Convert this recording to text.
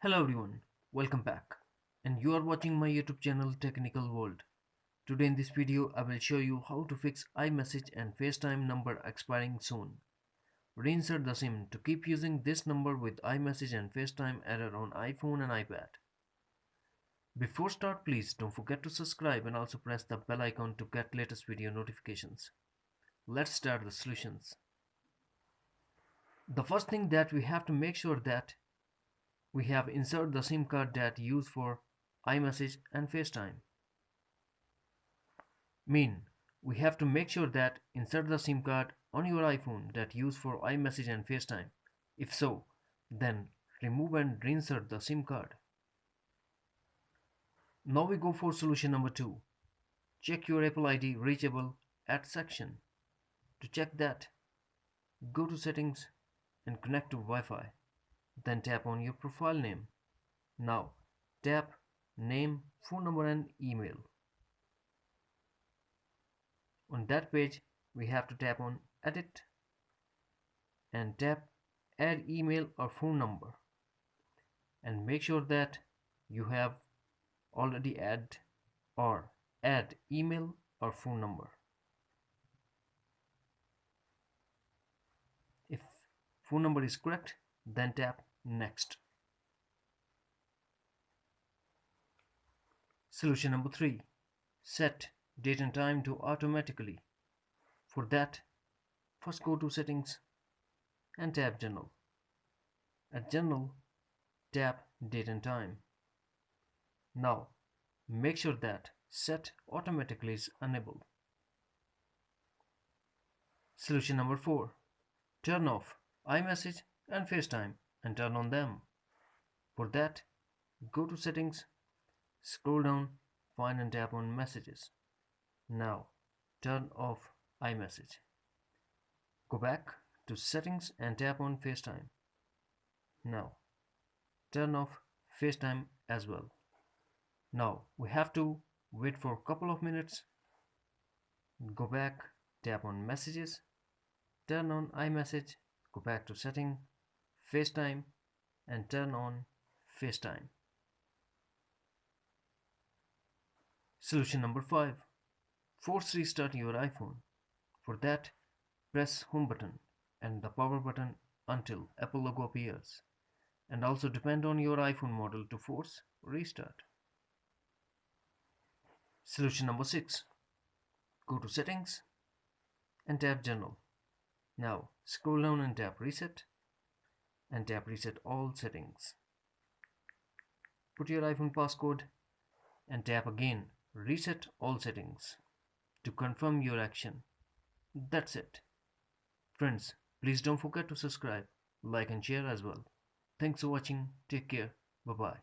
Hello everyone, welcome back. And you are watching my YouTube channel Technical World. Today in this video I will show you how to fix iMessage and FaceTime number expiring soon. Reinsert the SIM to keep using this number with iMessage and FaceTime error on iPhone and iPad. Before start, please don't forget to subscribe and also press the bell icon to get latest video notifications. Let's start the solutions. The first thing that we have to make sure that we have insert the SIM card that used for iMessage and FaceTime. We have to make sure that insert the SIM card on your iPhone that used for iMessage and FaceTime. If so, then remove and reinsert the SIM card. Now we go for solution number 2. Check your Apple ID reachable at section. To check that, go to settings and connect to Wi-Fi. Then tap on your profile name. Now tap name, phone number and email. On that page we have to tap on edit and tap add email or phone number, and make sure that you have already add email or phone number. If phone number is correct, then tap next. Solution number 3. Set date and time to automatically. For that, first go to settings and tap general. At general, tap date and time. Now make sure that set automatically is enabled. Solution number 4. Turn off iMessage and FaceTime and turn on them. For that, go to settings, scroll down, find and tap on messages. Now turn off iMessage. Go back to settings and tap on FaceTime. Now turn off FaceTime as well. Now we have to wait for a couple of minutes. Go back, tap on messages, turn on iMessage, go back to setting, FaceTime and turn on FaceTime. Solution number 5. Force restart your iPhone. For that, press home button and the power button until Apple logo appears, and also depend on your iPhone model to force restart. Solution number 6. Go to settings and tap general. Now scroll down and tap reset and tap reset all settings. Put your iPhone passcode and tap again reset all settings to confirm your action. That's it. Friends, please don't forget to subscribe, like and share as well. Thanks for watching. Take care. Bye bye.